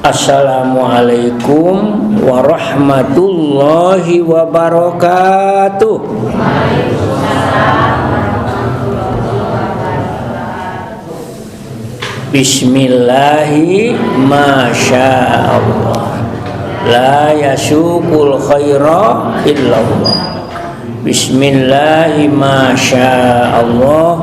Assalamualaikum warahmatullahi wabarakatuh. Bismillahi masyaallah, la yasukul khaira illallah. Bismillahi masyaallah,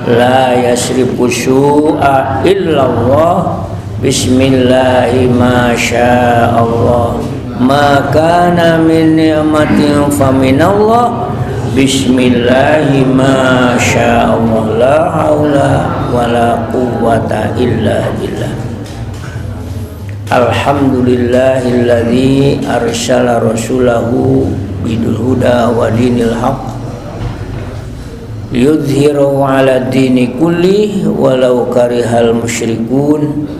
la yasrifu su'a illallah. Bismillahi masyaallah, ma kana min ni'matin faminallah. Bismillahi masyaallah, la haula wala quwwata illa billah. Alhamdulillahilladzi arsala rasulahu bidul huda wa dinil haqq yudhhiru ala dini kulli walau karihal musyrikun.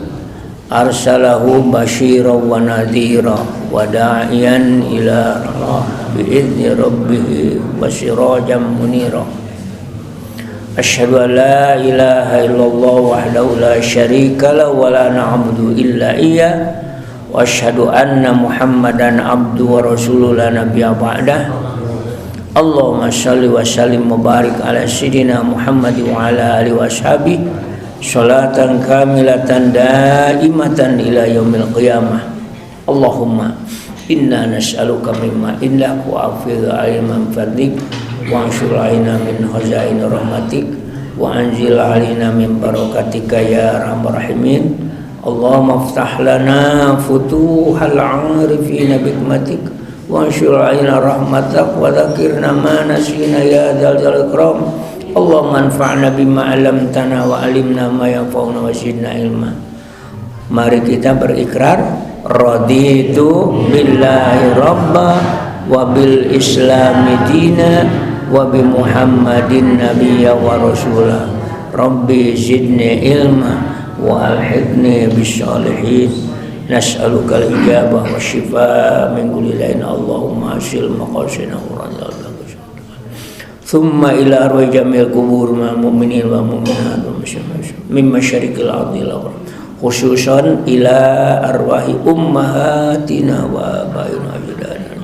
Arsalahu basyiran wa nadhira wa da'iyan ila Allah bi'izni rabbih wa sirajan munira. Asyhadu an la ilaha illallah wahdahu la syarika lahu wa la na'budu illa iyyah wa asyhadu anna Muhammadan abduhu wa rasuluhu la nabiyya ba'dah. Allahumma shalli wa sallim wa barik ala sayyidina Muhammad wa ala alihi wa ashabihi sholatan kamilatan daimatan ila yaumil qiyamah. Allahumma inna nas'aluka mimma indaka wa afidha ilman fadlik wa anshur alaina min khazain rahmatik wa anzil alaina min barakatika ya arhamar rahimin. Allahumma iftah lana futuhal arifina bikmatik wa anshur alaina rahmatak wa dzakirna ma nasina ya dzal jalali ikram. Allahumma anfa'na bima 'allamtana wa 'allimna ma yanfa'una wa zidna ilma. Mari kita berikrar raditu billahi rabba wa bil islami dina wa bi Muhammadin nabiyya wa rasula. Rabbi zidni ilma wa alhiqni bis sholihin. Nas'aluka al-ijabah wa shifa min kulli dain. Allahumma asil maqasidana wa radal. Thumma ila arwah jamil kubur ma mu'minin wa mu'minat min masyariqil ardi khususan ila arwahi ummahatina wa abaina ajdadina.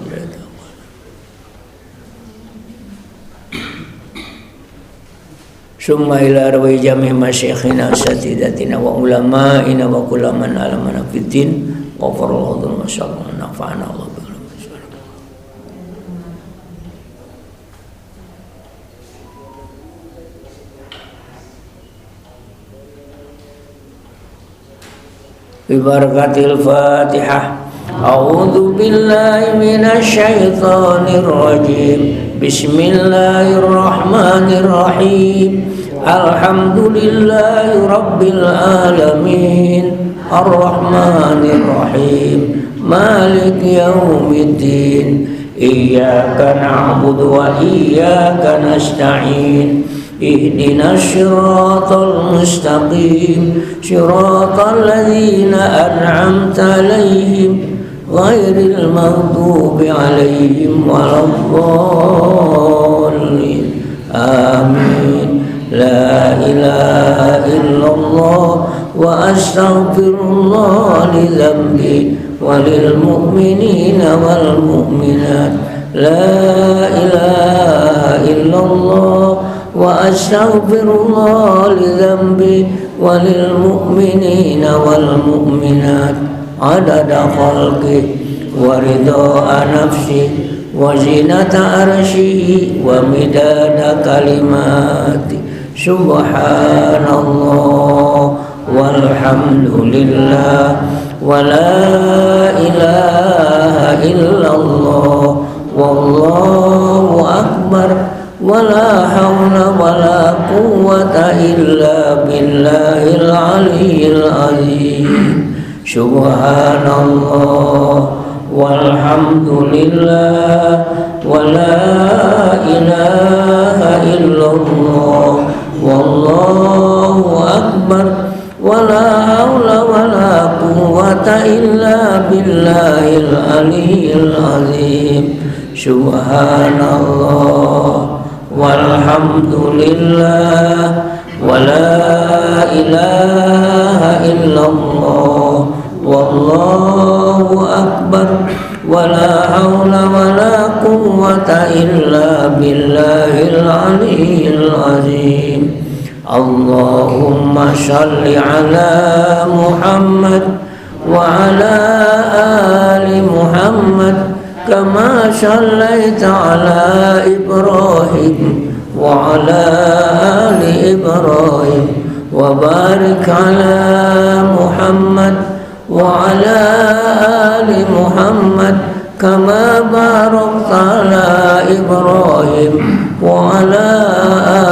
Thumma ila arwah jamil masyayikhina satidatina wa ulama'ina wa kullu man alamana fid din ghafarallahu lana wa sallallahu nafa'ana Allah. Bibarakatil Fatihah. A'udzu billahi minasy syaithanir rajim. Bismillahirrahmanirrahim. Alhamdulillahi rabbil alamin. Arrahmanir rahim. Maliki yaumiddin. Iyyaka na'budu wa iyyaka nasta'in. Ihdinas siratal mustaqim siratal ladzina an'amta 'alaihim ghairil maghdubi 'alaihim waladdallin. Amin. La ilaha illallah wa astaghfirullah li dzambi wa lil mu'minina wal mu'minat. La ilaha illallah wa astaghfirullah li dzambi wa lil mu'minina wal mu'minat adada khalqi wa ridha nafsi wa zinata arsyihi wa midada kalimati. Subhanallah walhamdulillah wa la ilaha illallah wallahu akbar. Wala haula wala quwwata illa billahil aliyyil azim. Subhanallah walhamdulillah wala ilaha illallah wallahu akbar. Wala haula wala quwwata illa billahil aliyyil azim. Subhanallah walhamdulillah wala ilaha illallah والله أكبر ولا حول ولا قوة إلا بالله العلي العظيم اللهم صل على محمد وعلى آل محمد كما صليت على إبراهيم وعلى آل إبراهيم وبارك على محمد وعلى آل محمد كما باركت على إبراهيم وعلى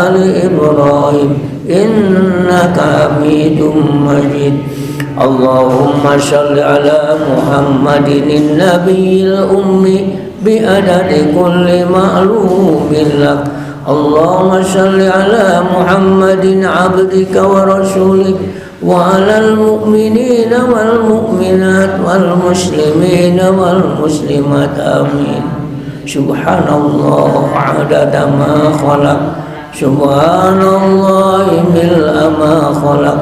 آل إبراهيم إنك حميد مجيد اللهم صل على محمد النبي الأمي بعدد كل معلوم لك اللهم صل على محمد عبدك ورسولك وعلى المؤمنين والمؤمنات والمسلمين والمسلمات آمين سبحان الله عدد ما خلق سبحان الله ملء ما خلق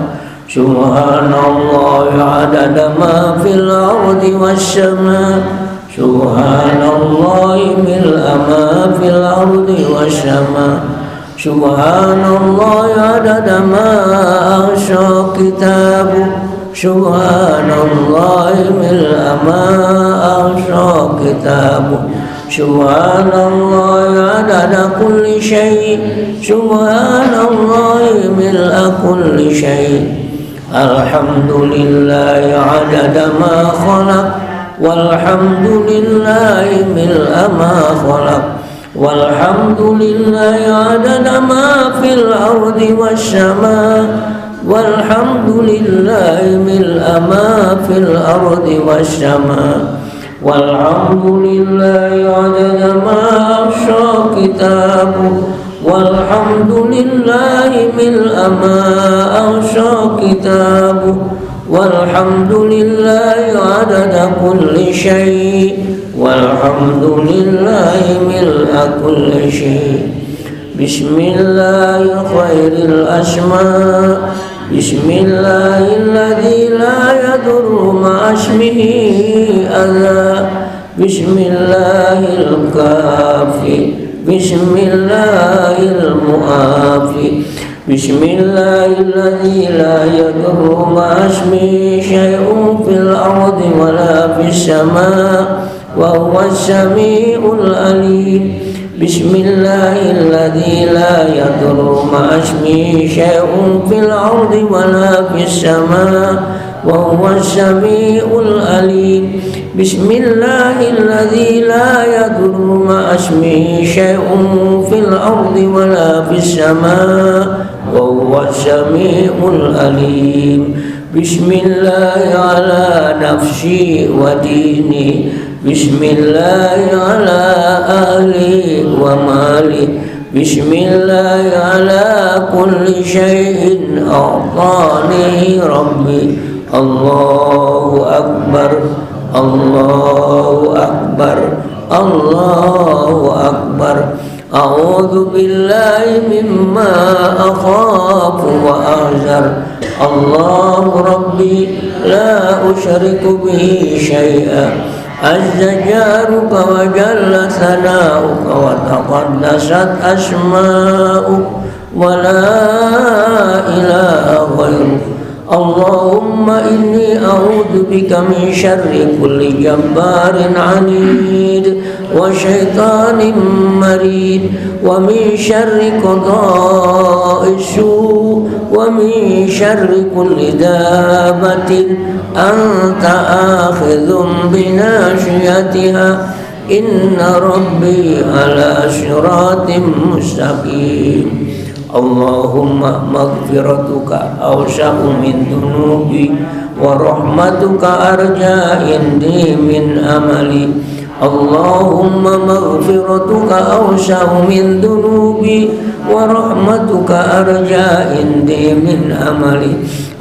سبحان الله عدد ما في الأرض والسماء سبحان الله ملء ما في الأرض والسماء سبحان الله عدد ما أحصى كتابه سبحان الله ملء ما أحصى كتابه سبحان الله عدد كل شيء سبحان الله ملء كل شيء الحمد لله عدد ما خلق والحمد لله ملء ما خلق والحمد لله عدد ما في الأرض والسماء والحمد لله ملء ما في الأرض والسماء والحمد لله عدد ما أحصى كتابه والحمد لله ملء ما أحصى كتابه والحمد لله عدد كل شيء والحمد لله ملء كل شيء بسم الله خير الأسماء بسم الله الذي لا يضر مع اسمه أذى بسم الله الكافي بسم الله المعافي بسم الله الذي لا يضر مع اسمه شيء في الأرض ولا في السماء وهو السميع العليم بسم الله الذي لا يضر مع اسمه شيء في الأرض ولا في السماء وهو السميع العليم بسم الله الذي لا يضر مع اسمه شيء في الأرض ولا في السماء وهو السميع العليم بسم الله على نفسي وديني بسم الله على أهلي ومالي بسم الله على كل شيء أعطاني ربي الله أكبر الله أكبر الله أكبر أعوذ بالله مما أخاف وأحذر الله ربي لا أشرك به شيئا عز جارك وجل ثناؤك وتقدست أسماؤك ولا إله غيرك اللهم إني أعوذ بك من شر كل جبار عنيد وشيطان مريد ومن شر قضاء السوء ومن شر كل دابة أنت آخذ بناشيتها إن ربي على صراط مستقيم اللهم مغفرتك أوسع من ذنوبي ورحمتك أرجى عندي من أملي اللهم مغفرتك أوسع من ذنوبي ورحمتك أرجى عندي من أملي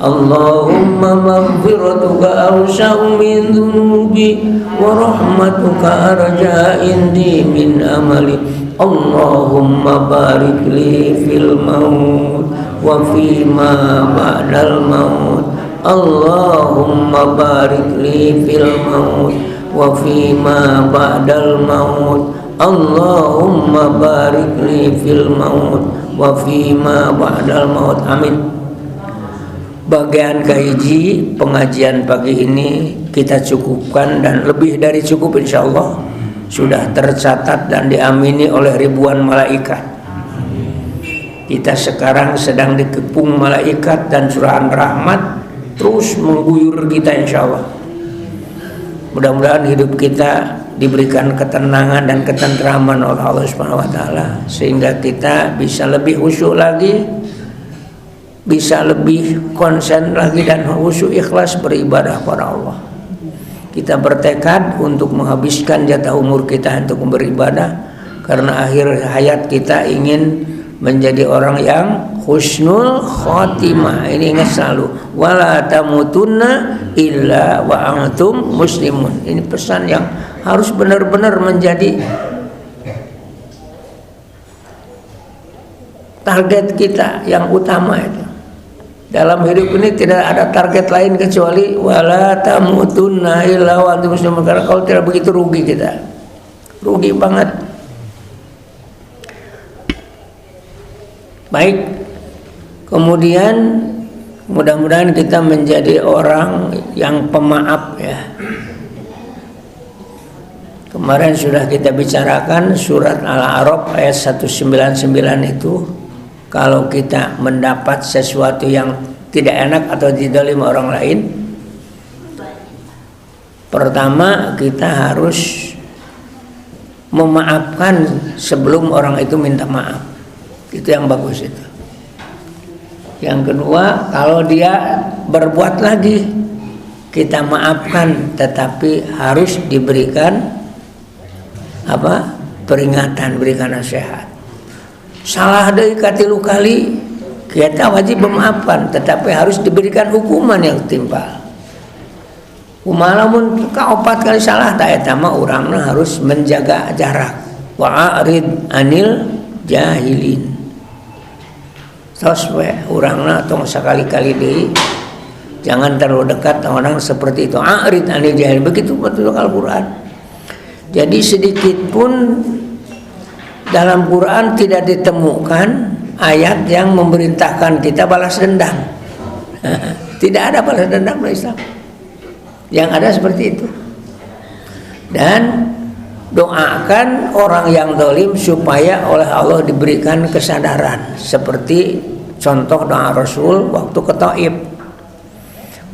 اللهم مغفرتك أوسع من ذنوبي ورحمتك أرجى عندي من أملي اللهم بارك لي في الموت وفيما بعد الموت Allahumma barik li fil maut wa fima ba'dal maut. Allahumma barik li fil maut wa fima ba'dal maut. Amin. Bagian kahiji pengajian pagi ini kita cukupkan, dan lebih dari cukup insyaallah. Sudah tercatat dan diamini oleh ribuan malaikat. Kita sekarang sedang dikepung malaikat dan curahan rahmat terus mengguyur kita insyaallah. Mudah-mudahan hidup kita diberikan ketenangan dan ketentraman oleh Allah Subhanahu wa taala, sehingga kita bisa lebih khusyuk lagi, bisa lebih konsen lagi dan khusyuk ikhlas beribadah pada Allah. Kita bertekad untuk menghabiskan jatah umur kita untuk beribadah, karena akhir hayat kita ingin menjadi orang yang husnul khotimah. Ini ingat selalu, wala tamutunna illa wa antum muslimun. Ini pesan yang harus benar-benar menjadi target kita yang utama itu. Dalam hidup ini tidak ada target lain kecuali wala tamutunna illa wa antum muslimun. Karena kalau tidak begitu rugi kita, rugi banget. Baik, kemudian mudah-mudahan kita menjadi orang yang pemaaf ya. Kemarin sudah kita bicarakan surat Al-A'raf ayat 199 itu, kalau kita mendapat sesuatu yang tidak enak atau didolimi orang lain, pertama kita harus memaafkan sebelum orang itu minta maaf. Itu yang bagus itu. Yang kedua, kalau dia berbuat lagi, kita maafkan, tetapi harus diberikan peringatan, berikan nasihat. Salah deui katilu kali, kita wajib memaafkan, tetapi harus diberikan hukuman yang timpal. Umalamun kaopat kali salah, ta eta mah urangna harus menjaga jarak. Wa'arid anil jahilin. Terus urangna tong sekali-kali deui, jangan terlalu dekat orang seperti itu. A'rid anil jahilin, begitu betul Al-Qur'an. Jadi sedikit pun dalam Quran tidak ditemukan ayat yang memerintahkan kita balas dendam. Tidak ada balas dendam dalam Islam. Yang ada seperti itu. Dan doakan orang yang zalim supaya oleh Allah diberikan kesadaran, seperti contoh doa Rasul waktu ke Taif.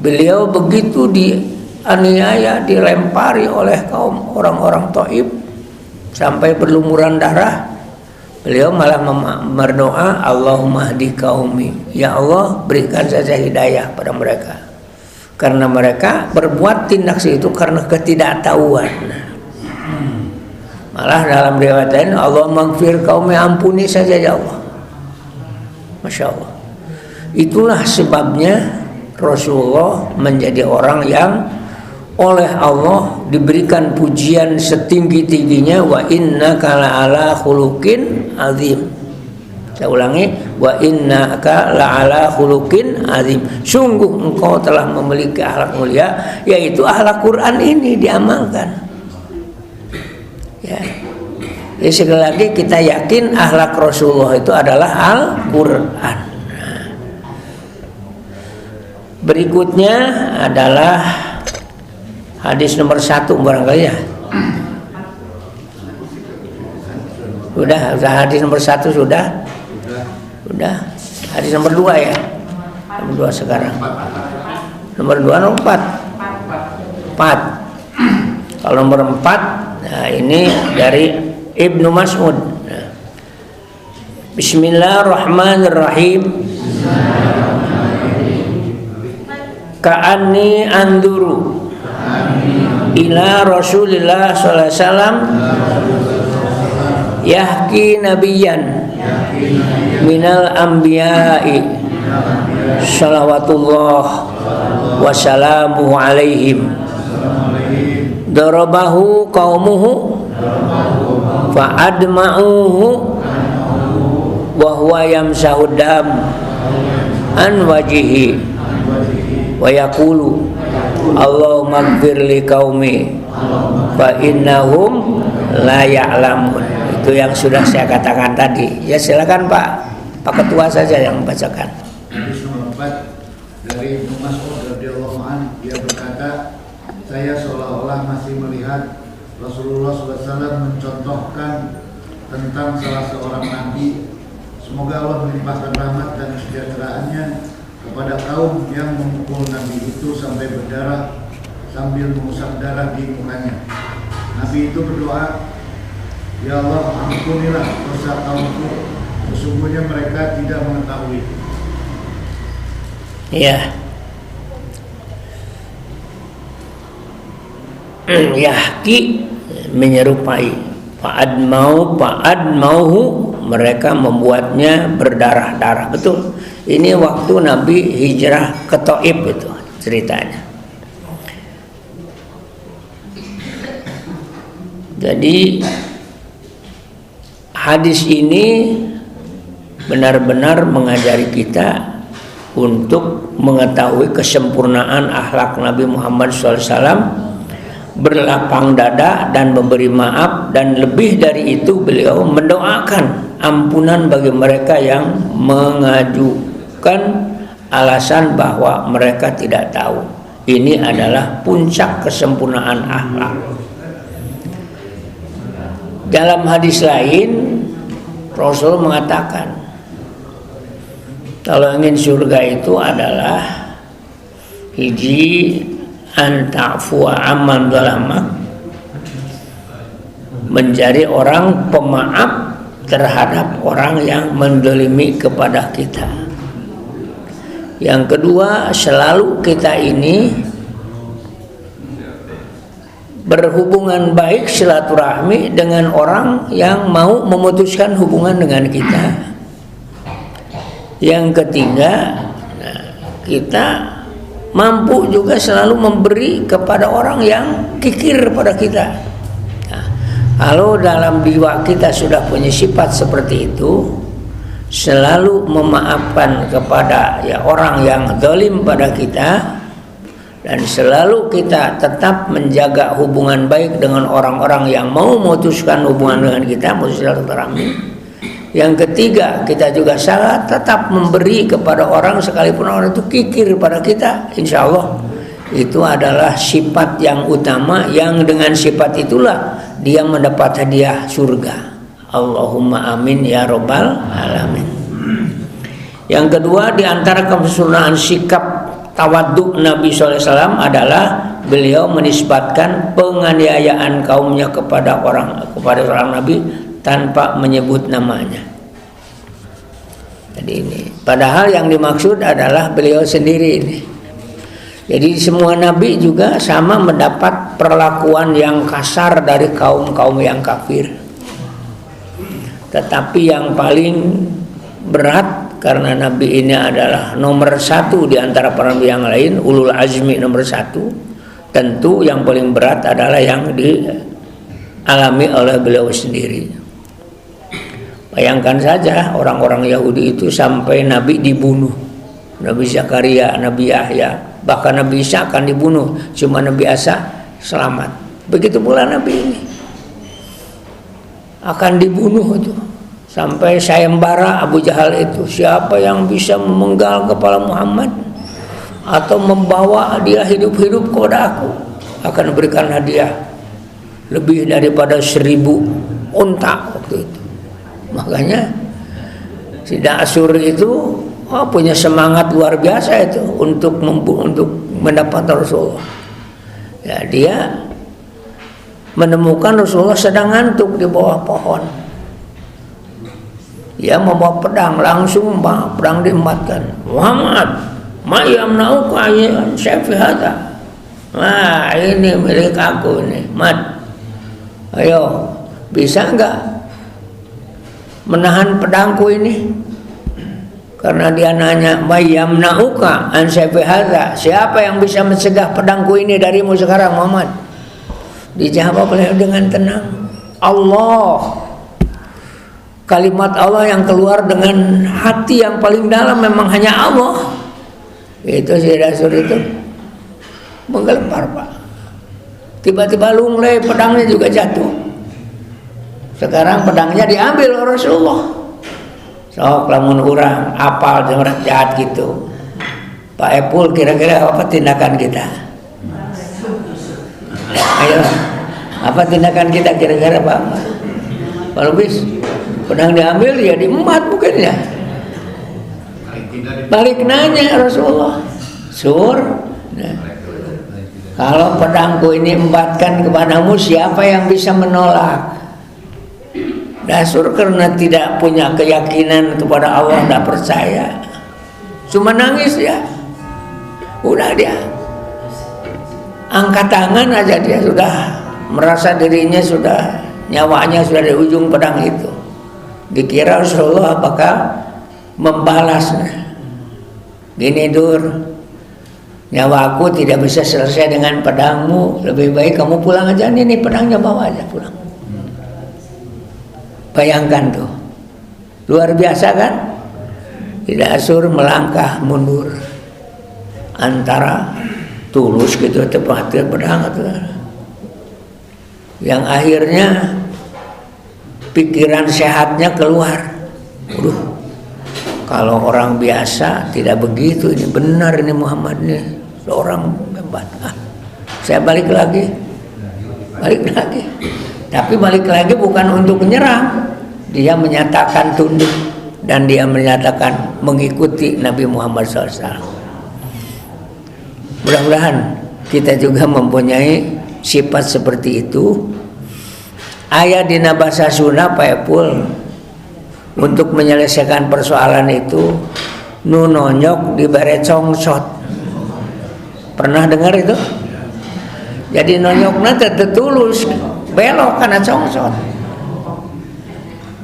Beliau begitu dianiaya, dilempari oleh kaum orang-orang Taif sampai berlumuran darah, beliau malah berdoa, Allahumma hdi qaumi, ya Allah berikan saja hidayah pada mereka, karena mereka berbuat tindak itu karena ketidaktahuan. Malah dalam riwayat lain, Allah maghfir qaumi, ampuni saja ya Allah. Masya Allah. Itulah sebabnya Rasulullah menjadi orang yang oleh Allah diberikan pujian setinggi-tingginya, wa innaka la'ala khuluqin azim. Saya ulangi, wa innaka la'ala khuluqin azim. Sungguh engkau telah memiliki akhlak mulia, yaitu akhlak Quran ini diamalkan. Ya. Jadi sekali lagi kita yakin akhlak Rasulullah itu adalah Al-Quran. Berikutnya adalah hadis nomor 1 barangkali ya. Sudah hadis nomor 1 sudah. Hadis nomor 2 ya. Nomor 2 sekarang. Nomor 2 nomor 4. Kalau nomor 4, nah ini dari Ibnu Mas'ud. Bismillahirrahmanirrahim. Ka'anni anduru ila Rasulillah sallallahu alaihi wasallam yahki nabiyyan minal anbiya'i salawatullah wa salamuhu alaihim darabahu qaumuhu fa'adma'uhu wa huwa yamsahu dam an wajihi wa yaqulu Allahumma ighfir li qaumi fa innahum la ya'lamun. Itu yang sudah saya katakan tadi. Ya silakan Pak Ketua saja yang membacakan. Hadis nomor 4 dari Ibnu Mas'ud radhiyallahu anhu, dia berkata, saya seolah-olah masih melihat Rasulullah SAW mencontohkan tentang salah seorang nabi, semoga Allah melimpahkan rahmat dan kesejahteraannya kepada kaum yang memukul nabi itu sampai berdarah sambil mengusap darah di mukanya. Nabi itu berdoa, ya Allah, ampunilah dosa kaumku, sesungguhnya mereka tidak mengetahui. Ya. Yahki menyerupai fa'admauhu mereka membuatnya berdarah-darah. Betul. Ini waktu Nabi hijrah ke Thaif itu ceritanya. Jadi hadis ini benar-benar mengajari kita untuk mengetahui kesempurnaan akhlak Nabi Muhammad SAW, berlapang dada dan memberi maaf, dan lebih dari itu beliau mendoakan ampunan bagi mereka yang mengajukan alasan bahwa mereka tidak tahu. Ini adalah puncak kesempurnaan akhlak. Dalam hadis lain Rasul mengatakan kalau ingin surga itu adalah hiji anta'fu'a amman dhalamak, menjadi orang pemaaf terhadap orang yang mendolimi kepada kita. Yang kedua, selalu kita ini berhubungan baik, silaturahmi dengan orang yang mau memutuskan hubungan dengan kita. Yang ketiga, kita mampu juga selalu memberi kepada orang yang kikir pada kita. Nah, kalau dalam jiwa kita sudah punya sifat seperti itu, selalu memaafkan kepada orang yang zalim pada kita, dan selalu kita tetap menjaga hubungan baik dengan orang-orang yang mau memutuskan hubungan dengan kita, silaturahmi. Yang ketiga, kita juga sangat tetap memberi kepada orang sekalipun orang itu kikir pada kita. Insya Allah itu adalah sifat yang utama, yang dengan sifat itulah dia mendapat hadiah surga. Allahumma amin ya robbal alamin. Yang kedua, di antara kesempurnaan sikap tawadhu Nabi SAW adalah beliau menisbatkan penganiayaan kaumnya kepada seorang Nabi tanpa menyebut namanya. Jadi ini, padahal yang dimaksud adalah beliau sendiri ini. Jadi semua nabi juga sama mendapat perlakuan yang kasar dari kaum-kaum yang kafir. Tetapi yang paling berat, karena nabi ini adalah nomor satu di antara para nabi yang lain, ulul azmi nomor satu, tentu yang paling berat adalah yang dialami oleh beliau sendiri. Bayangkan saja orang-orang Yahudi itu sampai Nabi dibunuh, Nabi Zakaria, Nabi Yahya, bahkan Nabi Isa akan dibunuh, cuma Nabi Isa selamat. Begitu pula Nabi ini akan dibunuh itu. Sampai sayembara Abu Jahal itu, siapa yang bisa memenggal kepala Muhammad atau membawa dia hidup-hidup kepada aku, akan berikan hadiah lebih daripada 1000 unta waktu itu. Makanya si Da'sur itu punya semangat luar biasa itu untuk mendapat Rasulullah. Ya, dia menemukan Rasulullah sedang ngantuk di bawah pohon. Dia membawa pedang, langsung pedang diempatkan. Muhammad, ma yamna'uka an syaifi hadza. Nah, ini milik aku ini, Mat. Ayo, bisa enggak menahan pedangku ini? Karena dia nanya, "Mayyamna'uka an sayfi hadza?" Siapa yang bisa mencegah pedangku ini darimu sekarang, Muhammad? Dijawab oleh dengan tenang, Allah. Kalimat Allah yang keluar dengan hati yang paling dalam memang hanya Allah. Itu si Dasur itu menggelempar Pak. Tiba-tiba lunglai, pedangnya juga jatuh. Sekarang pedangnya diambil oleh Rasulullah. Sok lamun urang apal jarak jahat gitu. Pak Epul, kira-kira apa tindakan kita? Ayo, apa tindakan kita kira-kira Pak? Pak Lubis, pedang diambil ya diembat mungkin ya. Balik nanya Rasulullah, Sur, nah, kalau pedangku ini embatkan kepadamu, siapa yang bisa menolak? Dasur karena tidak punya keyakinan kepada Allah, tidak percaya, cuma nangis ya. Udah dia angkat tangan aja, dia sudah merasa dirinya sudah, nyawanya sudah di ujung pedang itu. Dikira Rasulullah apakah membalasnya. Gini Dur, nyawaku tidak bisa selesai dengan pedangmu, lebih baik kamu pulang aja, ini pedangnya bawa aja pulang. Bayangkan tuh, luar biasa kan? Dasur melangkah mundur antara tulus gitu tepatnya pedang itu, yang akhirnya pikiran sehatnya keluar. Kalau orang biasa tidak begitu, ini benar ini Muhammad ini seorang hebat. Saya balik lagi. Tapi balik lagi bukan untuk menyerang. Dia menyatakan tunduk dan dia menyatakan mengikuti Nabi Muhammad SAW. Mudah-mudahan kita juga mempunyai sifat seperti itu. Ayat dina bahasa Sunda Pak Epul, untuk menyelesaikan persoalan itu nu nonyok dibere congsot. Pernah dengar itu? Jadi nonyokna tetulus belok karena congsot.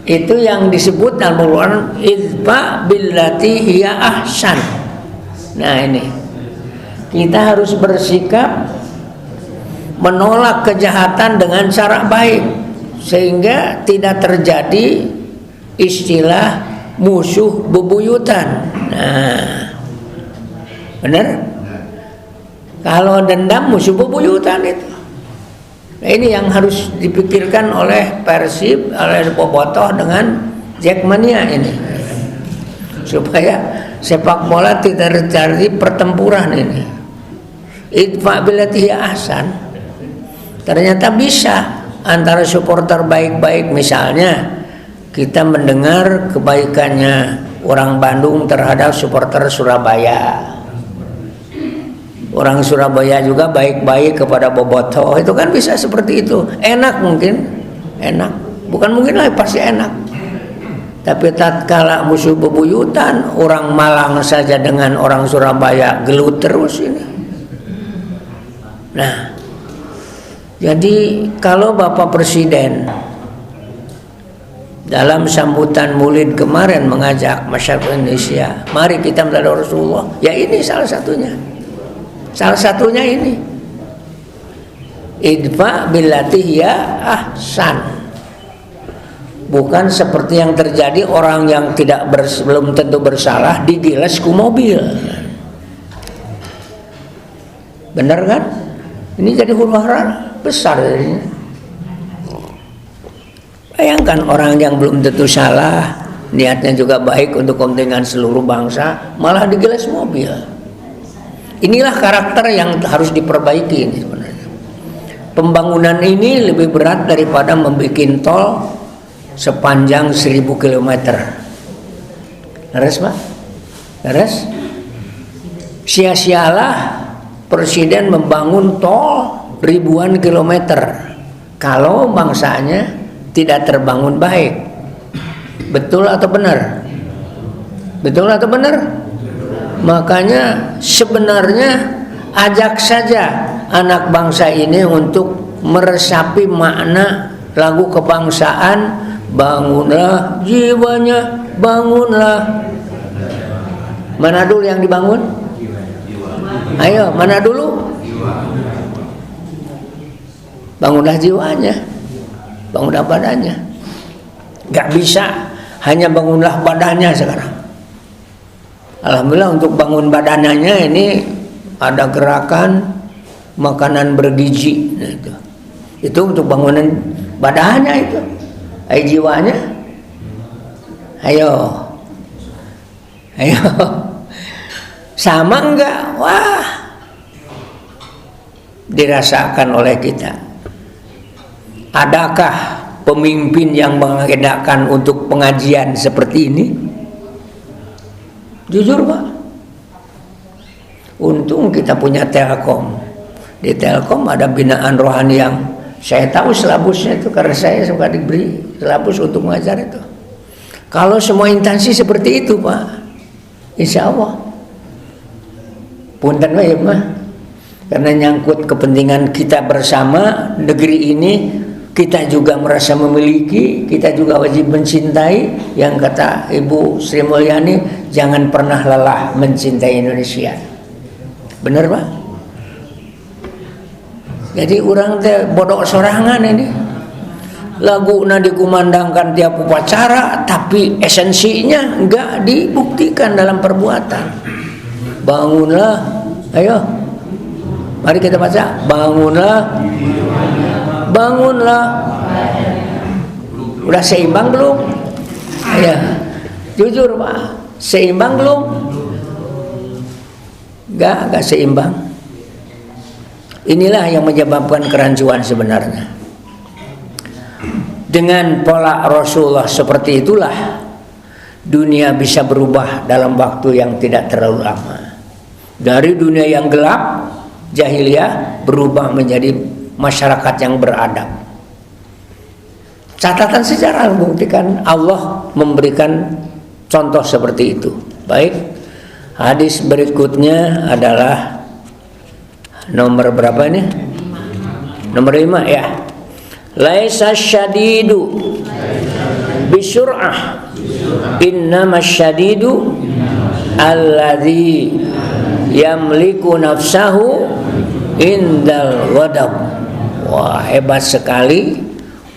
Itu yang disebut dalam Al-Quran idfa billati hiya ahsan. Nah ini kita harus bersikap menolak kejahatan dengan cara baik sehingga tidak terjadi istilah musuh bebuyutan. Nah, benar? Kalau dendam musuh bebuyutan itu. Nah, ini yang harus dipikirkan oleh Persib, oleh Bobotoh dengan Jackmania ini, supaya sepak bola tidak terjadi pertempuran ini. Idfa billati hiya ahsan. Ternyata bisa antara supporter baik-baik, misalnya kita mendengar kebaikannya orang Bandung terhadap supporter Surabaya. Orang Surabaya juga baik-baik kepada Bobotoh, itu kan bisa seperti itu. Enak mungkin, enak. Bukan mungkin lah, pasti enak. Tapi tatkala musuh bebuyutan, orang Malang saja dengan orang Surabaya gelut terus ini. Nah, jadi kalau Bapak Presiden dalam sambutan Maulid kemarin mengajak masyarakat Indonesia, mari kita melalui Rasulullah. Ya ini salah satunya. Salah satunya ini. Idfa billati hiya ahsan. Bukan seperti yang terjadi orang yang belum tentu bersalah digiles ku mobil. Benar kan? Ini jadi huru-hara besar ini. Bayangkan orang yang belum tentu salah, niatnya juga baik untuk kepentingan seluruh bangsa, malah digiles mobil. Inilah karakter yang harus diperbaiki ini sebenarnya. Pembangunan ini lebih berat daripada membuat tol sepanjang 1000 km. Leres Pak? Leres? Sia-sialah Presiden membangun tol ribuan kilometer kalau bangsanya tidak terbangun baik. Betul atau benar? Betul atau benar? Makanya sebenarnya ajak saja anak bangsa ini untuk meresapi makna lagu kebangsaan, bangunlah jiwanya, bangunlah. Mana dulu yang dibangun? Ayo, mana dulu? Bangunlah jiwanya, bangunlah badannya. Gak bisa hanya bangunlah badannya sekarang. Alhamdulillah untuk bangun badannya ini ada gerakan makanan bergizi. Nah, itu untuk bangunan badannya itu. Jiwanya. Ayo. Sama enggak? Wah. Dirasakan oleh kita. Adakah pemimpin yang mengagendakan untuk pengajian seperti ini? Jujur Pak. Untung kita punya Telkom. Di Telkom ada binaan rohani yang saya tahu silabusnya itu karena saya suka diberi silabus untuk mengajar itu. Kalau semua instansi seperti itu Pak, insya Allah. Punten ya mah. Karena nyangkut kepentingan kita bersama negeri ini, kita juga merasa memiliki, kita juga wajib mencintai. Yang kata Ibu Sri Mulyani, jangan pernah lelah mencintai Indonesia. Benar Pak? Jadi orang teh bodoh sorangan ini. Laguna dikumandangkan tiap upacara, tapi esensinya enggak dibuktikan dalam perbuatan. Bangunlah, ayo. Mari kita baca, bangunlah. Bangunlah. Udah seimbang belum? Ya. Jujur Pak, seimbang belum? Enggak seimbang. Inilah yang menyebabkan kerancuan sebenarnya. Dengan pola Rasulullah seperti itulah dunia bisa berubah dalam waktu yang tidak terlalu lama. Dari dunia yang gelap, jahiliyah, berubah menjadi masyarakat yang beradab. Catatan sejarah membuktikan Allah memberikan contoh seperti itu. Baik, hadis berikutnya adalah nomor berapa ini? Nomor 5 ya. Laisa syadidu bisur'ah, innama syadidu alladzi yamliku nafsahu indal ghadab. Wah, hebat sekali.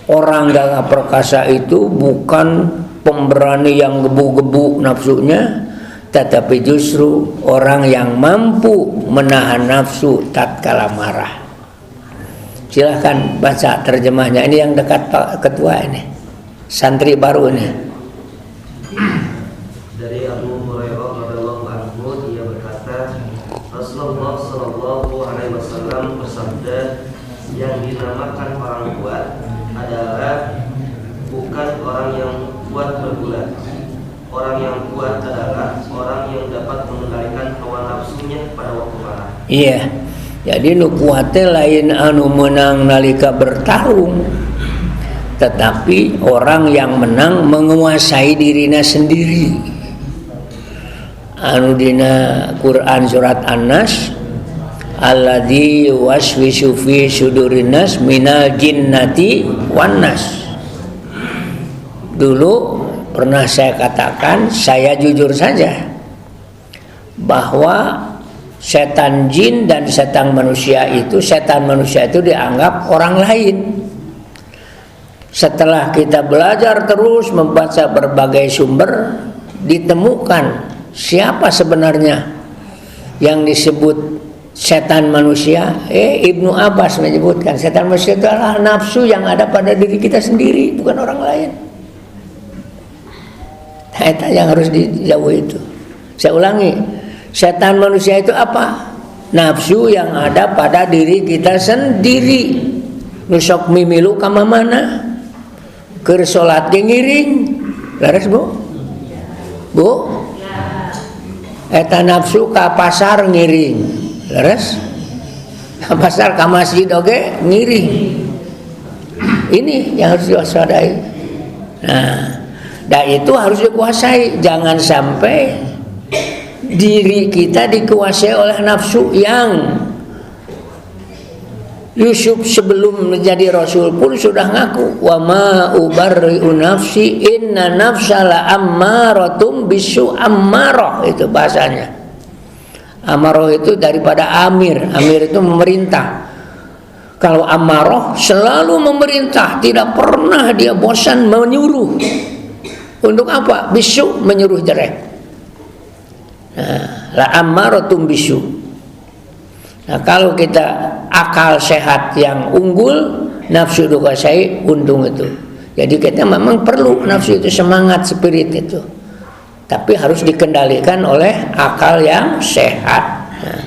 Orang gagah perkasa itu bukan pemberani yang gebu-gebu nafsunya, tetapi justru orang yang mampu menahan nafsu tatkala marah. Silahkan baca terjemahnya. Ini yang dekat Pak Ketua ini, santri baru ini. Dari Abu Hurairah radhiyallahu anhu, dia berkata, Rasulullah sallallahu alaihi wasallam bersabda, yang dinamakan orang kuat adalah bukan orang yang kuat bergulat. Orang yang kuat adalah orang yang dapat mengendalikan hawa nafsunya pada waktu marah. Iya. Jadi nu kuate lain anu menang nalika bertarung, tetapi orang yang menang menguasai dirinya sendiri. Anu dina Quran surat An-Nas, alladzi waswisu fi sudurin nas minal jinnati wan nas. Dulu pernah saya katakan, saya jujur saja, bahwa setan jin dan setan manusia itu dianggap orang lain. Setelah kita belajar terus membaca berbagai sumber, ditemukan siapa sebenarnya yang disebut setan manusia. Ibnu Abbas menyebutkan setan manusia itu adalah nafsu yang ada pada diri kita sendiri, bukan orang lain. Itu yang harus dijauhi itu. Saya ulangi, setan manusia itu apa? Nafsu yang ada pada diri kita sendiri. Nusok mimilu kama mana? Keur salat ge ngiring. Laras Bu? Bu? Eta nafsu ka pasar ngiring. Laras? Ka pasar ka masjid oge ngiring. Ini yang harus diwaspadai. Nah, itu harus dikuasai. Jangan sampai diri kita dikuasai oleh nafsu yang Yusuf sebelum menjadi rasul pun sudah ngaku, wa ma ubarri'u nafsi inna nafsala ammaratum bisu ammarah. Itu bahasanya. Amarah itu daripada amir. Amir itu memerintah. Kalau amarah selalu memerintah, tidak pernah dia bosan menyuruh. Untuk apa? Bisu, menyuruh jelek. La ammaratum bisu. Nah, kalau kita akal sehat yang unggul, nafsu dikuasai, untung itu. Jadi kita memang perlu nafsu itu, semangat spirit itu. Tapi harus dikendalikan oleh akal yang sehat. Nah,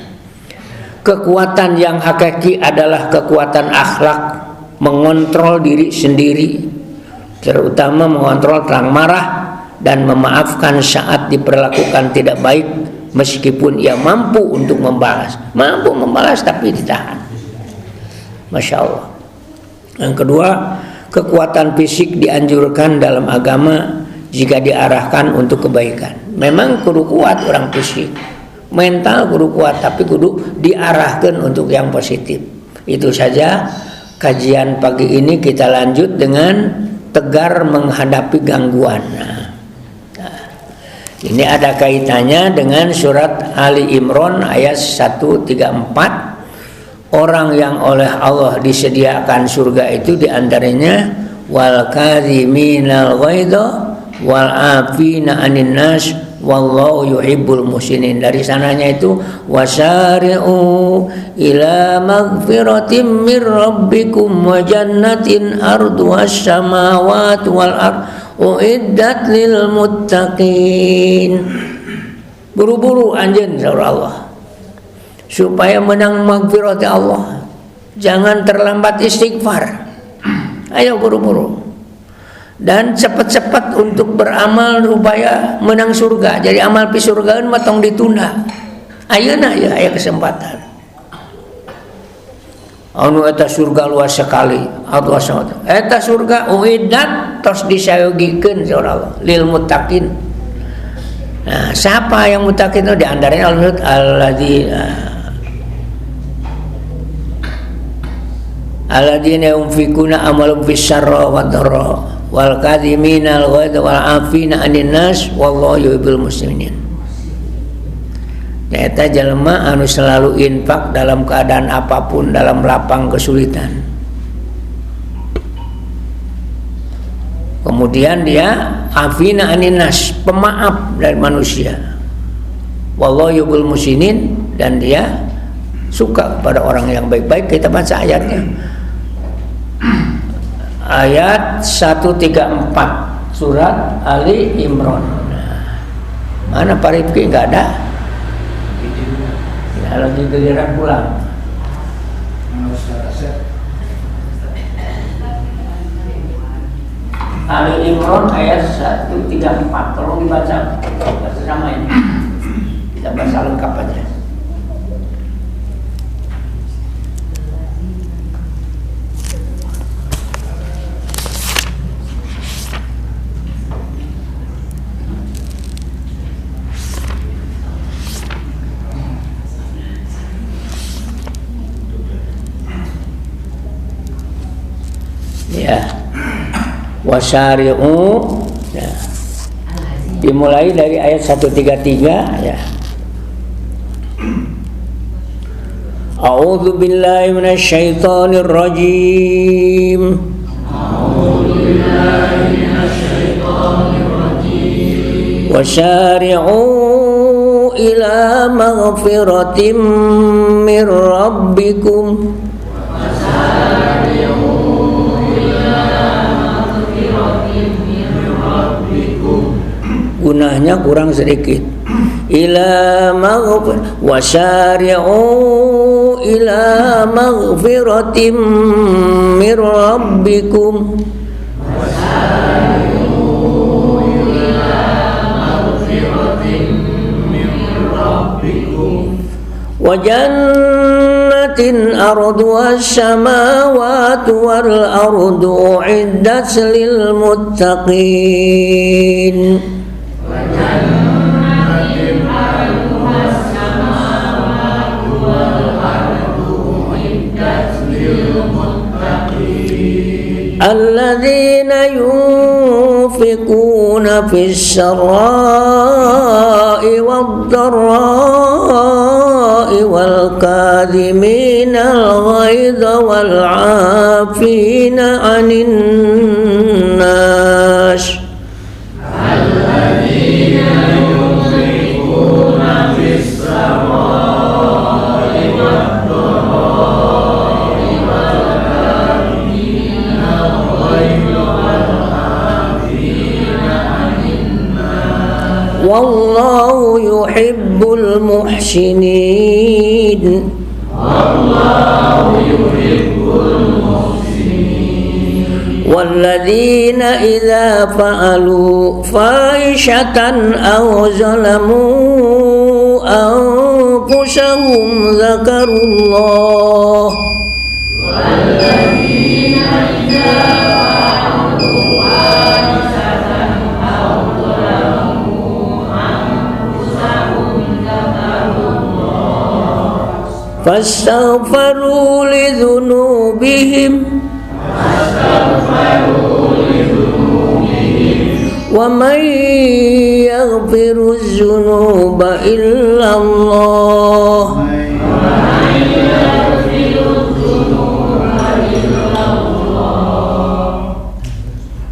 kekuatan yang hakiki adalah kekuatan akhlak, mengontrol diri sendiri, terutama mengontrol terang marah dan memaafkan saat diperlakukan tidak baik, meskipun ia mampu untuk membalas. Mampu membalas tapi ditahan. Masya Allah. Yang kedua, kekuatan fisik dianjurkan dalam agama jika diarahkan untuk kebaikan. Memang kudu kuat orang fisik, mental kudu kuat, tapi kudu diarahkan untuk yang positif. Itu saja kajian pagi ini. Kita lanjut dengan tegar menghadapi gangguan. Ini ada kaitannya dengan surat Ali Imran ayat 134. Orang yang oleh Allah disediakan surga itu diantaranya wal kadhiminal ghaidha wal afina 'anil nas wallahu yuhibbul muhsinin. Dari sananya itu wasari'u ila magfiratin mir rabbikum wa jannatin arduhas samawati wal ardh uiddat lil muttaqin. Buru-buru anjeun saur Allah supaya menang magfirati Allah. Jangan terlambat istighfar. Ayo buru-buru dan cepat-cepat untuk beramal supaya menang surga. Jadi amal pi surgaeun mah tong ditunda. Ayeuna ya aya kesempatan. Anu eta surga luas sekali. Eta surga uiddat tos disayogikeun Allah lil muttaqin. Nah, siapa yang muttaqin itu diantaranya alladzina yunfikuna amalum fis sarra wad dharra wal kadhiminal ghaidha wal afina 'anil nas wallahu yuhibbul muslimin. Eta jelema anu selalu infak dalam keadaan apapun, dalam lapang kesulitan. Kemudian dia afina 'anil nas, pemaaf dari manusia. Wallahu yuhibbul muslimin, dan dia suka kepada orang yang baik-baik. Kita baca ayatnya. Ayat 134 surat Ali Imran. Mana Pak Rifki? Enggak ada. Ya, lagi giliran pulang. Ali Imran ayat 134. Tolong dibaca bersama ini. Kita baca lengkap aja. Ya, wasari'u ya. Dimulai dari ayat 133 ya. A'udzu billahi minasy syaithanir rajim. Wasari'u ila maghfiratin mir rabbikum. Gunanya kurang sedikit. Ila maghfir wasari'u ila maghfiratin mir rabbikum. Wasari'u ila maghfiratin mir rabbikum. Wa jannatin arduhas samawati wal ardu uiddat lil muttaqin. الذين ينفقون في السراء والضراء والكاظمين الغيظ والعافين عن الناس الذين ينفقون muhsinin. Wallahu yuhibbul muhsinin. Walladzina idza fa'alu fahishatan aw zalamu anfusahum dzakarullah. Walladzina idza fa'alu fahishatan aw zalamu anfusahum dzakarullah. Fastaghfiru lidzunubihim wa man yaghfiru dzunuba illallah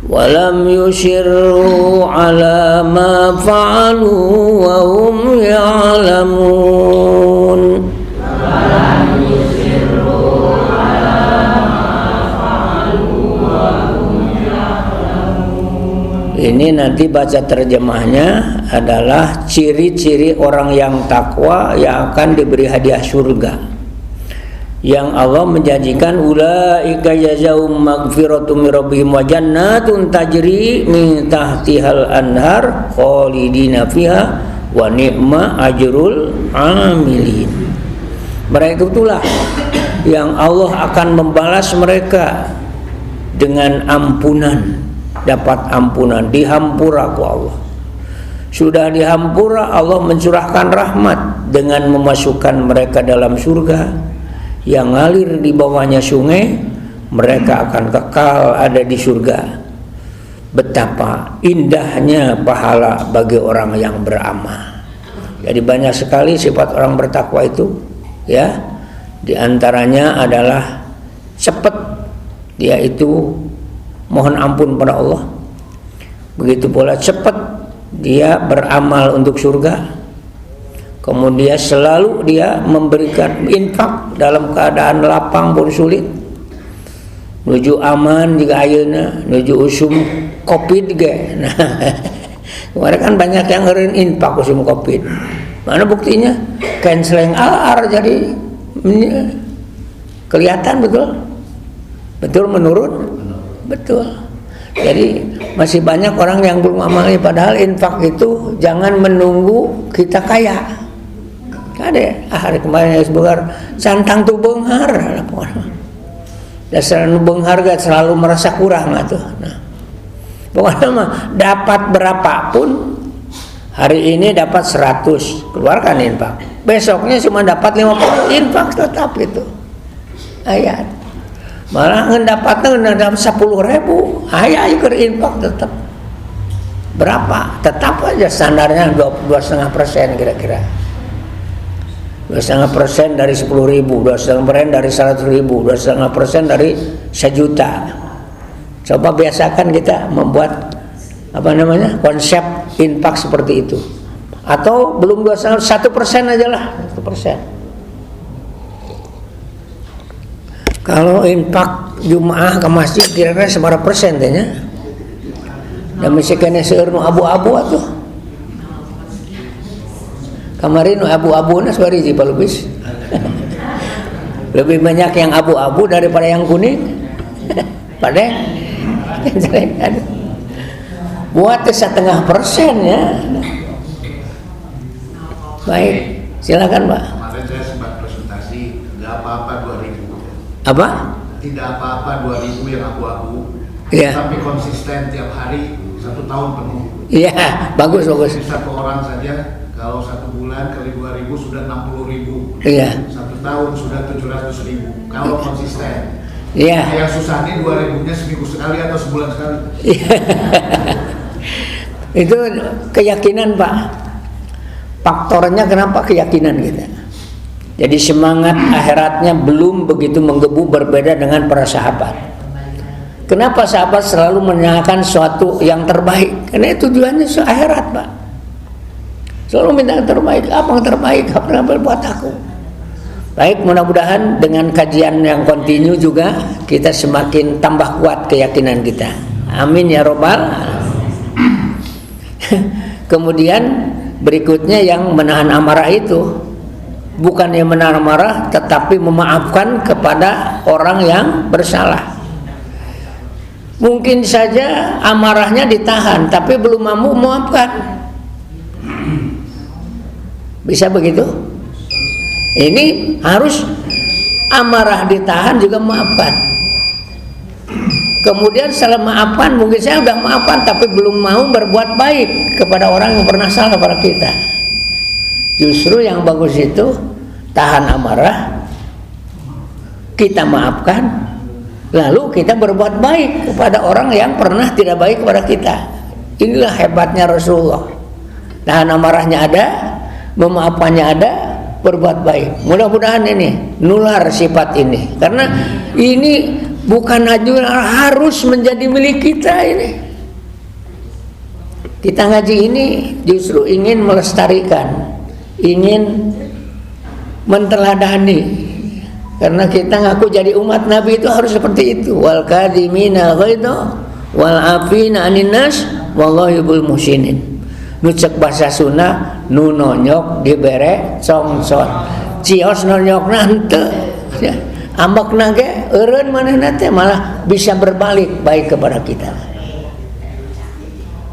wa lam yusirru ala ma fa'alu wa hum ya'lamun. Ini nanti baca terjemahnya adalah ciri-ciri orang yang takwa yang akan diberi hadiah surga. Yang Allah menjanjikan ulaika jazaum maghfiratum mir rabbihim wa jannatun tajri min tahtihal anhar khalidina fiha wa ni'ma ajrul amilin. Mereka itulah yang Allah akan membalas mereka dengan ampunan, dapat ampunan, dihampura ku Allah. Sudah dihampura, Allah mencurahkan rahmat dengan memasukkan mereka dalam surga yang ngalir di bawahnya sungai. Mereka akan kekal ada di surga. Betapa indahnya pahala bagi orang yang beramal. Jadi banyak sekali sifat orang bertakwa itu, ya. Di antaranya adalah cepat dia itu mohon ampun pada Allah. Begitu pula cepat dia beramal untuk surga. Kemudian selalu dia memberikan infak dalam keadaan lapang pun sulit. Nuju aman juga ayeuna, nuju usum Covid ge. Nah, kemarin kan banyak yang ngeureun infak usum Covid. Mana buktinya? Canceling AR jadi kelihatan betul. Betul menurun? Betul. Jadi masih banyak orang yang belum amalnya, padahal infak itu jangan menunggu kita kaya. Ada hari kemarin yang sebentar santang tuh benghar, dasar benghar gak selalu merasa kurang atuh. Nah, pokoknya mah dapat berapapun, hari ini dapat 100 keluarkan infak, besoknya cuma dapat 50 infak tetap itu ayat. Malah ngedapatnya dapat 10.000 ayah ke infak tetap berapa, tetap aja standarnya 2,5% kira-kira, 2,5% dari 10.000, 2,5% dari 100.000, 2,5% dari 1 juta. Coba biasakan kita membuat konsep infak seperti itu. Atau belum 1% aja lah, 1%. Kalau infak Jumaah ke masjid kira-kira seberapa persen tehnya? Dan mesti kena seueur nu abu-abu atuh. Kemarin nu abu-abuna sabari palubis. Lebih banyak yang abu-abu daripada yang kuning. Padahal buat 0,5% ya. Baik, silakan Pak. Kemarin saya sempat presentasi, nggak apa-apa 2.000. Apa? Tidak apa-apa 2.000 yang abu-abu, ya. Tapi konsisten tiap hari 1 tahun penuh. Iya, bagus. Jadi 1 orang saja kalau 1 bulan kali 2.000 sudah 60.000. Iya. 1 tahun sudah 700.000. Kalau konsisten. Iya. Yang susah nih 2.000-nya seminggu sekali atau sebulan sekali. Itu keyakinan Pak. Faktornya kenapa keyakinan kita? Jadi semangat akhiratnya belum begitu menggebu, berbeda dengan para sahabat. Kenapa sahabat selalu menanyakan sesuatu yang terbaik? Karena tujuannya akhirat Pak. Selalu minta yang terbaik. Apa yang terbaik? Apa yang buat aku? Baik, mudah-mudahan dengan kajian yang kontinu juga kita semakin tambah kuat keyakinan kita. Amin ya robbal. Kemudian berikutnya yang menahan amarah itu bukannya menahan marah, tetapi memaafkan kepada orang yang bersalah. Mungkin saja amarahnya ditahan, tapi belum mampu memaafkan. Bisa begitu? Ini harus amarah ditahan juga memaafkan. Kemudian setelah maafkan, mungkin saya sudah maafkan tapi belum mau berbuat baik kepada orang yang pernah salah pada kita. Justru yang bagus itu tahan amarah, kita maafkan, lalu kita berbuat baik kepada orang yang pernah tidak baik kepada kita. Inilah hebatnya Rasulullah. Tahan amarahnya ada, memaafkannya ada, berbuat baik. Mudah-mudahan ini nular sifat ini, karena ini bukan harus menjadi milik kita ini. Kita ngaji ini justru ingin melestarikan, ingin menteladani, karena kita ngaku jadi umat Nabi itu harus seperti itu. Wal kadhimina ghaidha wal afina 'anil nas wallahu yuhibbul muhsinin. Nu cek bahasa Sunda nu nonyok dibere congcot, cios nonyokna henteu. Ambakna ge eureun manehna teh malah bisa berbalik baik kepada kita.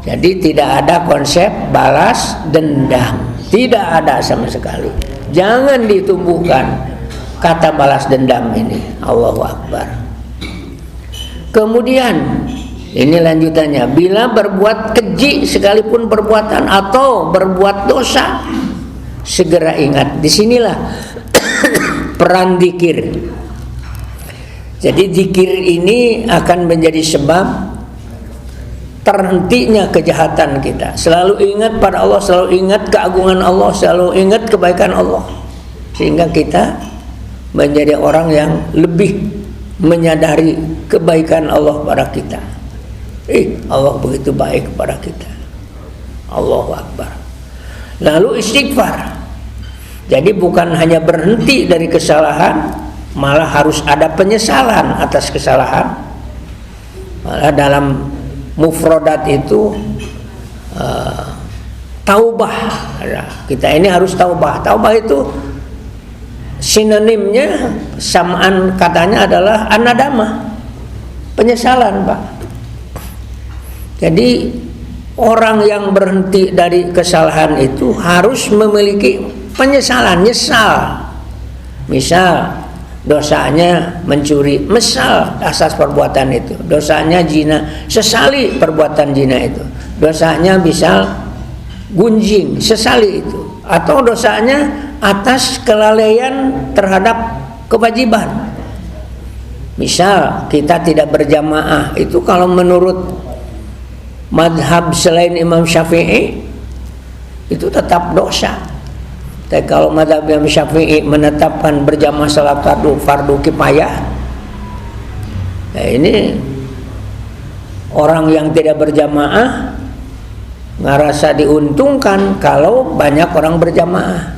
Jadi tidak ada konsep balas dendam, tidak ada sama sekali. Jangan ditumbuhkan kata balas dendam ini. Allahu Akbar. Kemudian ini lanjutannya, bila berbuat keji sekalipun perbuatan atau berbuat dosa, segera ingat. Disinilah peran zikir. Jadi zikir ini akan menjadi sebab terhentinya kejahatan kita. Selalu ingat pada Allah, selalu ingat keagungan Allah, selalu ingat kebaikan Allah, sehingga kita menjadi orang yang lebih menyadari kebaikan Allah pada kita. Allah begitu baik kepada kita. Allahu Akbar. Lalu istighfar. Jadi bukan hanya berhenti dari kesalahan, malah harus ada penyesalan atas kesalahan. Malah dalam mufradat itu taubah. Kita ini harus taubah. Taubah itu sinonimnya, samaan katanya adalah anadama, penyesalan, Pak. Jadi orang yang berhenti dari kesalahan itu harus memiliki penyesalan, nyesal. Misal dosanya mencuri, mesal asas perbuatan itu. Dosanya zina, sesali perbuatan zina itu. Dosanya misal gunjing, sesali itu. Atau dosanya atas kelalaian terhadap kewajiban. Misal kita tidak berjamaah, itu kalau menurut madhab selain Imam Syafi'i itu tetap dosa. Tapi kalau madhab Imam Syafi'i menetapkan berjamaah salat fardu kifayah, ini orang yang tidak berjamaah ngerasa diuntungkan kalau banyak orang berjamaah.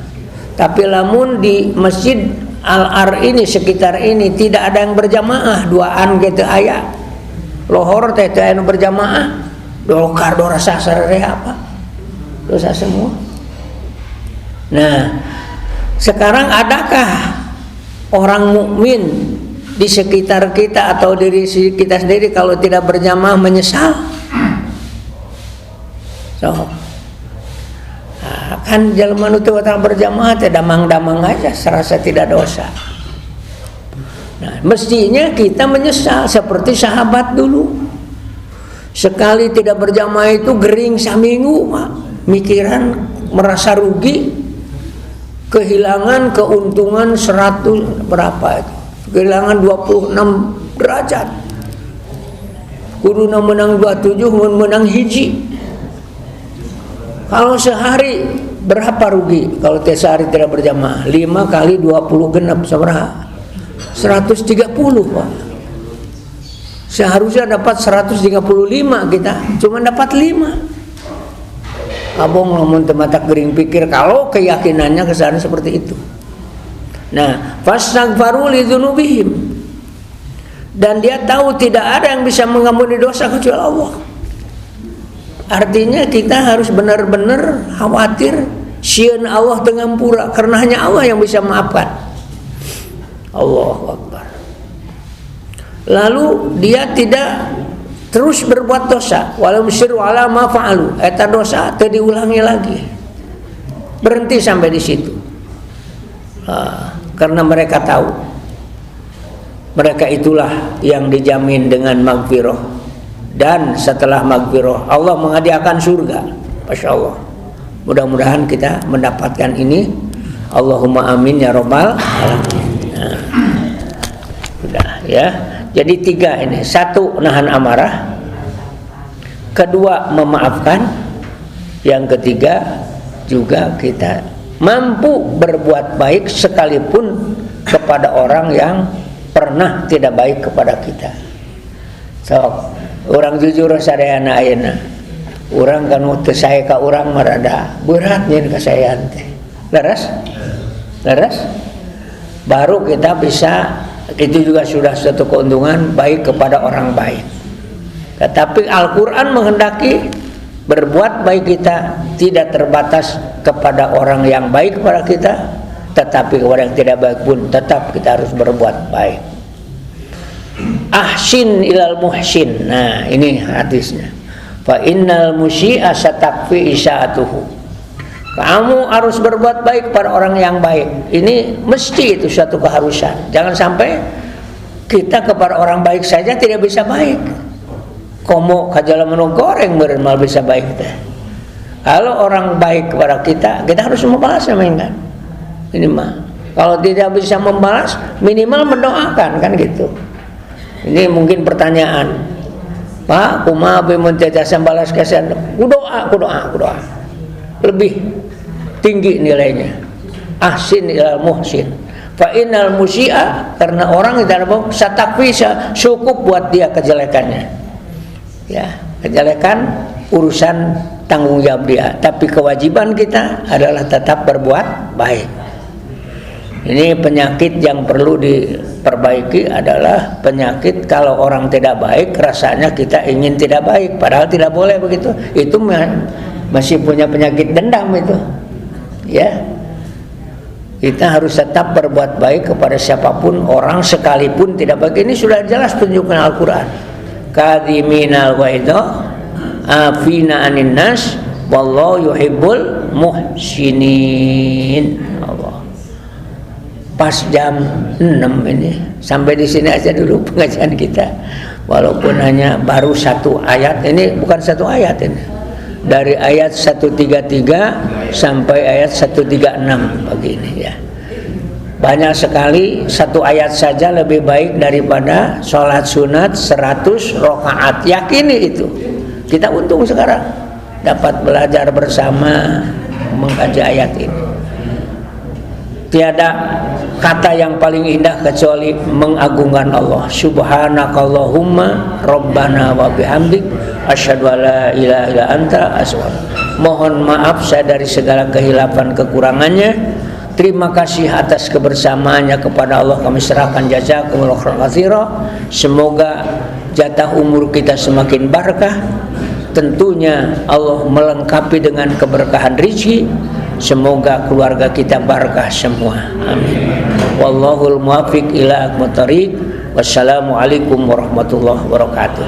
Tapi lamun di Masjid Al-Ar ini, sekitar ini tidak ada yang berjamaah, duaan gitu aya. Lohor teh teh anu berjamaah, dolkar dosa sarere apa? Dosa semua. Nah, sekarang adakah orang mukmin di sekitar kita atau diri kita sendiri kalau tidak berjamaah menyesal? So, kan jelema nu teu berjamaah teh damang-damang aja, serasa tidak dosa. Nah, mestinya kita menyesal seperti sahabat dulu. Sekali tidak berjamaah itu gering saminggu, Pak. Mikiran merasa rugi, kehilangan keuntungan 100 berapa itu? Kehilangan 26 derajat. Kuduna menang 27, menang hiji. Kalau sehari berapa rugi? Kalau sehari tidak berjamaah 5 kali 20 genap seberapa? 130, Pak. Seharusnya dapat 135 kita, cuma dapat 5. Abong lamun teu matak gering pikir kalau keyakinannya kesana seperti itu. Nah, fastaghfaru lidzunubihim. Dan dia tahu tidak ada yang bisa mengampuni dosa kecuali Allah. Artinya kita harus benar-benar khawatir Sieun Allah teu ngampura karena hanya Allah yang bisa maafkan. Allahu Akbar. Lalu dia tidak terus berbuat dosa, walau musiru ala ma fa'alu, eta dosa teu diulangi lagi. Berhenti sampai di situ. Karena mereka tahu mereka itulah yang dijamin dengan magfirah, dan setelah magfirah Allah menghadiahkan surga. Masya Allah. Mudah-mudahan kita mendapatkan ini. Allahumma amin ya rabbal alamin. Sudah ya. Jadi 3 ini. 1 nahan amarah, 2 memaafkan, yang ketiga juga kita mampu berbuat baik sekalipun kepada orang yang pernah tidak baik kepada kita. Sok orang jujur sadayana ayeuna. Urang kan teu sae ka urang marada berat nyeun kasaean teh. Leres? Baru kita bisa, itu juga sudah suatu keuntungan baik kepada orang baik. Tetapi Al-Qur'an menghendaki berbuat baik kita tidak terbatas kepada orang yang baik kepada kita, tetapi kepada yang tidak baik pun tetap kita harus berbuat baik. Ahsin ilal muhsin. Nah, ini hadisnya. Fa innal musyi'a satakfi isaatuhu. Kamu harus berbuat baik pada orang yang baik. Ini mesti itu suatu keharusan. Jangan sampai kita kepada orang baik saja tidak bisa baik. Komo kajala menu goreng meureun mal bisa baik teh. Kalau orang baik kepada kita harus membalas namanya. Ini mah. Kalau tidak bisa membalas, minimal mendoakan, kan gitu. Ini mungkin pertanyaan. Pak, kumaha be mun teh jasa balas kasihan? Kudoa. Lebih tinggi nilainya. Ahsin ilal muhsin. Fa innal musyi'a, karena orang tidak mau satakfi cukup buat dia kejelekannya. Ya, kejelekan urusan tanggung jawab dia, tapi kewajiban kita adalah tetap berbuat baik. Ini penyakit yang perlu diperbaiki adalah penyakit kalau orang tidak baik rasanya kita ingin tidak baik, padahal tidak boleh begitu. Itu masih punya penyakit dendam itu. Ya. Kita harus tetap berbuat baik kepada siapapun, orang sekalipun tidak baik. Ini sudah jelas tunjukkan Al-Qur'an. Kadhiminal ghaidha afina anin nas wallahu yuhibbul muhsinin. Allah. Pas jam 6 ini. Sampai di sini aja dulu pengajian kita. Walaupun hanya baru 1 ayat. Ini bukan 1 ayat ini. Dari ayat 133 sampai ayat 136 pagi ini ya. Banyak sekali, 1 ayat saja lebih baik daripada sholat sunat 100 rakaat. Yakini itu. Kita untung sekarang dapat belajar bersama mengkaji ayat ini. Tiada kata yang paling indah kecuali mengagungkan Allah. Subhanakallahumma rabbana wa bihamdik asyhadu alla ilaha illa anta astaghfiruka. Mohon maaf saya dari segala kehilapan kekurangannya. Terima kasih atas kebersamaannya kepada Allah kami serahkan. Jazakumullahu khairan. Semoga jatah umur kita semakin barakah. Tentunya Allah melengkapi dengan keberkahan rezeki. Semoga keluarga kita barakah semua. Amin. Wallahul muwaffiq ila aqwamit thoriq. Wassalamualaikum warahmatullahi wabarakatuh.